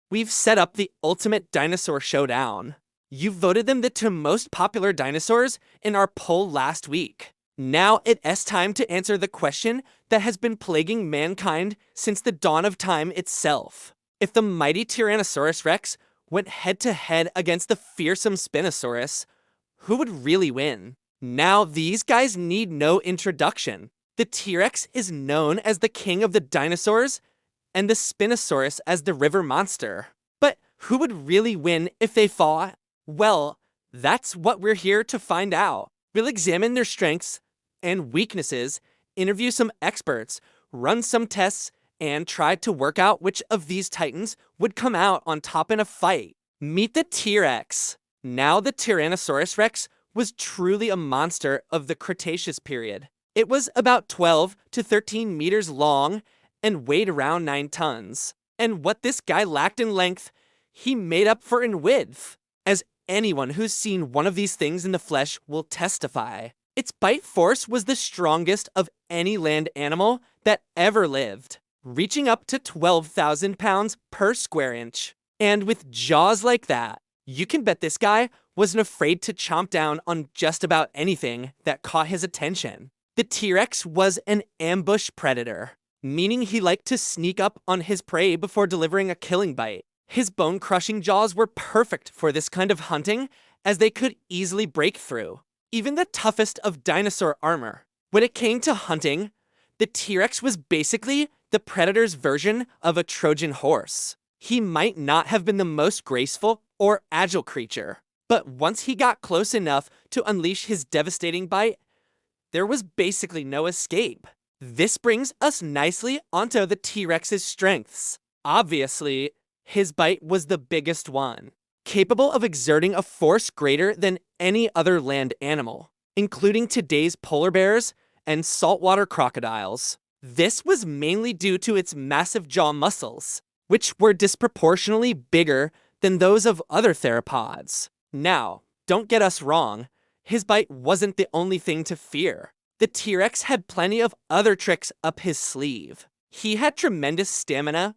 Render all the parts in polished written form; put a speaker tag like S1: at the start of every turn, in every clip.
S1: we've set up the ultimate dinosaur showdown. You voted them the two most popular dinosaurs in our poll last week. Now it's time to answer the question that has been plaguing mankind since the dawn of time itself. If the mighty Tyrannosaurus Rex went head to head against the fearsome Spinosaurus, who would really win? Now, these guys need no introduction. The T-Rex is known as the king of the dinosaurs, and the Spinosaurus as the river monster. But who would really win if they fought? Well, that's what we're here to find out. We'll examine their strengths and weaknesses, interview some experts, run some tests, and try to work out which of these titans would come out on top in a fight. Meet the T-Rex. Now, the Tyrannosaurus Rex was truly a monster of the Cretaceous period. It was about 12 to 13 meters long and weighed around 9 tons. And what this guy lacked in length, he made up for in width, as anyone who's seen one of these things in the flesh will testify. Its bite force was the strongest of any land animal that ever lived, reaching up to 12,000 pounds per square inch. And with jaws like that, you can bet this guy wasn't afraid to chomp down on just about anything that caught his attention. The T-Rex was an ambush predator, meaning he liked to sneak up on his prey before delivering a killing bite. His bone-crushing jaws were perfect for this kind of hunting, as they could easily break through even the toughest of dinosaur armor. When it came to hunting, the T-Rex was basically the predator's version of a Trojan horse. He might not have been the most graceful or agile creature, but once he got close enough to unleash his devastating bite, there was basically no escape. This brings us nicely onto the T-Rex's strengths. Obviously, his bite was the biggest one, capable of exerting a force greater than any other land animal, including today's polar bears and saltwater crocodiles. This was mainly due to its massive jaw muscles, which were disproportionately bigger than those of other theropods. Now, don't get us wrong, his bite wasn't the only thing to fear. The T-Rex had plenty of other tricks up his sleeve. He had tremendous stamina,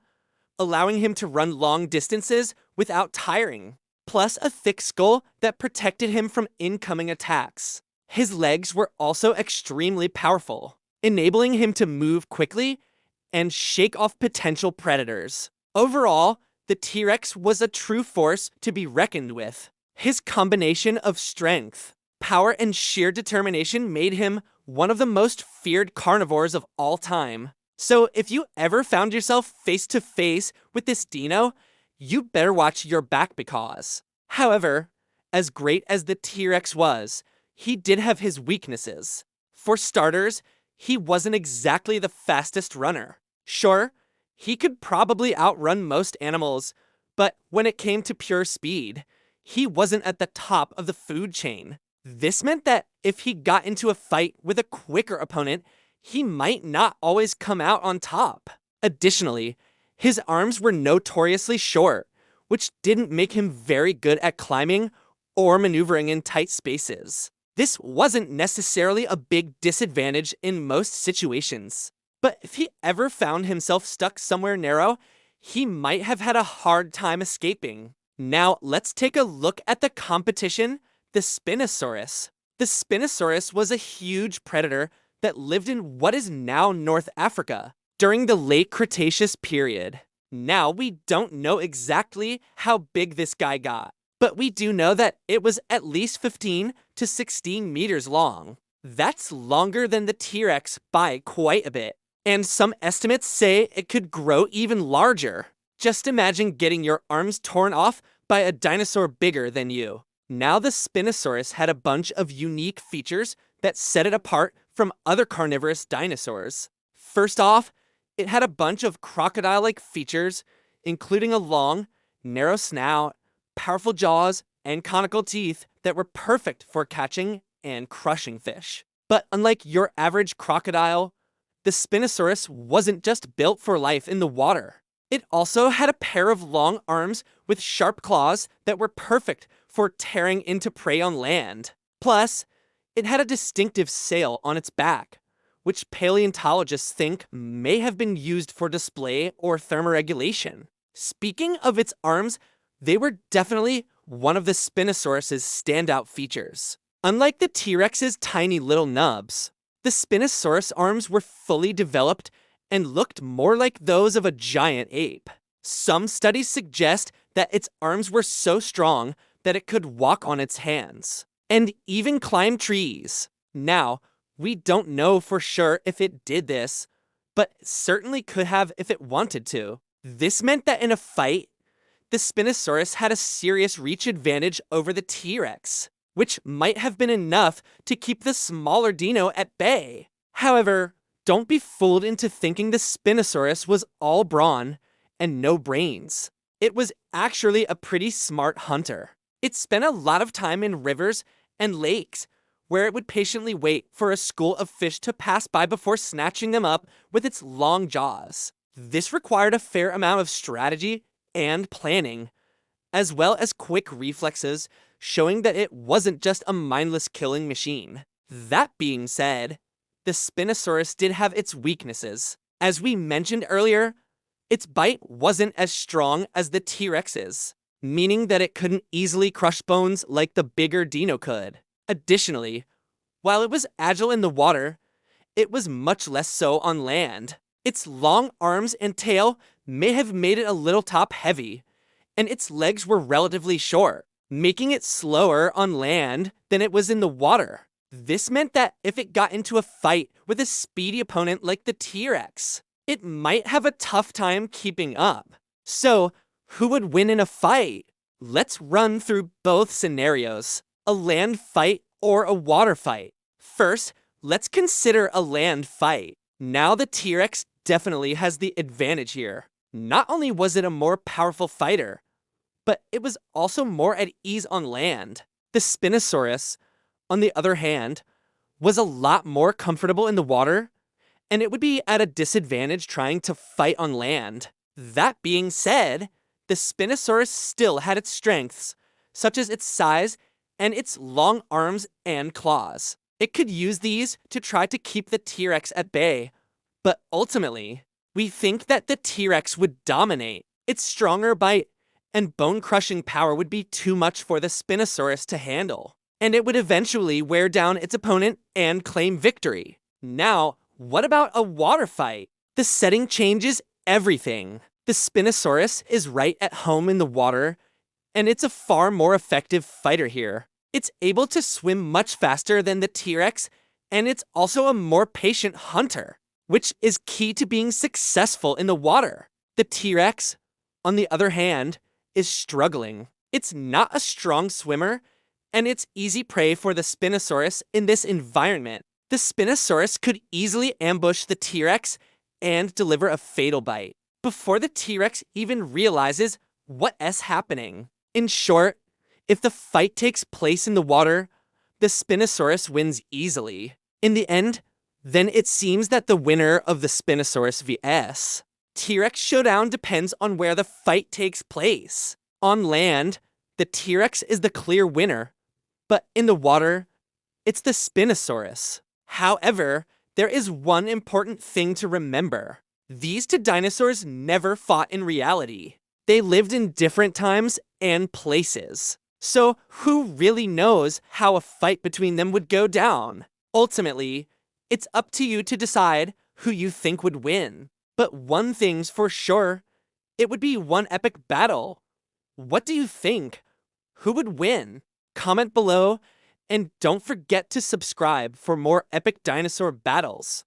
S1: allowing him to run long distances without tiring, plus a thick skull that protected him from incoming attacks. His legs were also extremely powerful, enabling him to move quickly and shake off potential predators. Overall, the T-Rex was a true force to be reckoned with. His combination of strength, power, and sheer determination made him one of the most feared carnivores of all time. So if you ever found yourself face to face with this dino, you better watch your back because. However, as great as the T-Rex was, he did have his weaknesses. For starters, he wasn't exactly the fastest runner. Sure, he could probably outrun most animals, but when it came to pure speed, he wasn't at the top of the food chain. This meant that if he got into a fight with a quicker opponent, he might not always come out on top. Additionally, his arms were notoriously short, which didn't make him very good at climbing or maneuvering in tight spaces. This wasn't necessarily a big disadvantage in most situations, but if he ever found himself stuck somewhere narrow, he might have had a hard time escaping. Now, let's take a look at the competition, the Spinosaurus. The Spinosaurus was a huge predator that lived in what is now North Africa during the late Cretaceous period. Now, we don't know exactly how big this guy got, but we do know that it was at least 15 to 16 meters long. That's longer than the T-Rex by quite a bit, and some estimates say it could grow even larger. Just imagine getting your arms torn off by a dinosaur bigger than you. Now, the Spinosaurus had a bunch of unique features that set it apart from other carnivorous dinosaurs. First off, it had a bunch of crocodile-like features, including a long, narrow snout, powerful jaws, and conical teeth that were perfect for catching and crushing fish. But unlike your average crocodile, the Spinosaurus wasn't just built for life in the water. It also had a pair of long arms with sharp claws that were perfect for tearing into prey on land. Plus, it had a distinctive sail on its back, which paleontologists think may have been used for display or thermoregulation. Speaking of its arms, they were definitely one of the Spinosaurus's standout features. Unlike the T-Rex's tiny little nubs, the Spinosaurus arms were fully developed and looked more like those of a giant ape. Some studies suggest that its arms were so strong that it could walk on its hands and even climb trees. Now, we don't know for sure if it did this, but it certainly could have if it wanted to. This meant that in a fight, the Spinosaurus had a serious reach advantage over the T-Rex, which might have been enough to keep the smaller Dino at bay. However, don't be fooled into thinking the Spinosaurus was all brawn and no brains. It was actually a pretty smart hunter. It spent a lot of time in rivers and lakes, where it would patiently wait for a school of fish to pass by before snatching them up with its long jaws. This required a fair amount of strategy and planning, as well as quick reflexes, showing that it wasn't just a mindless killing machine. That being said, the Spinosaurus did have its weaknesses. As we mentioned earlier, its bite wasn't as strong as the T-Rex's, meaning that it couldn't easily crush bones like the bigger Dino could. Additionally, while it was agile in the water, it was much less so on land. Its long arms and tail may have made it a little top-heavy, and its legs were relatively short, making it slower on land than it was in the water. This meant that if it got into a fight with a speedy opponent like the T-Rex, it might have a tough time keeping up. So, who would win in a fight? Let's run through both scenarios, a land fight or a water fight. First, let's consider a land fight. Now the T-Rex definitely has the advantage here. Not only was it a more powerful fighter, but it was also more at ease on land. The Spinosaurus, on the other hand, was a lot more comfortable in the water, and it would be at a disadvantage trying to fight on land. That being said, the Spinosaurus still had its strengths, such as its size and its long arms and claws. It could use these to try to keep the T-Rex at bay, but ultimately, we think that the T-Rex would dominate. Its stronger bite and bone-crushing power would be too much for the Spinosaurus to handle, and it would eventually wear down its opponent and claim victory. Now, what about a water fight? The setting changes everything. The Spinosaurus is right at home in the water, and it's a far more effective fighter here. It's able to swim much faster than the T-Rex, and it's also a more patient hunter, which is key to being successful in the water. The T-Rex, on the other hand, is struggling. It's not a strong swimmer, and it's easy prey for the Spinosaurus in this environment. The Spinosaurus could easily ambush the T-Rex and deliver a fatal bite before the T-Rex even realizes what's happening. In short, if the fight takes place in the water, the Spinosaurus wins easily. In the end, then it seems that the winner of the Spinosaurus vs. T-Rex showdown depends on where the fight takes place. On land, the T-Rex is the clear winner, but in the water, it's the Spinosaurus. However, there is one important thing to remember. These two dinosaurs never fought in reality. They lived in different times and places. So who really knows how a fight between them would go down? Ultimately, it's up to you to decide who you think would win. But one thing's for sure, it would be one epic battle. What do you think? Who would win? Comment below, and don't forget to subscribe for more epic dinosaur battles.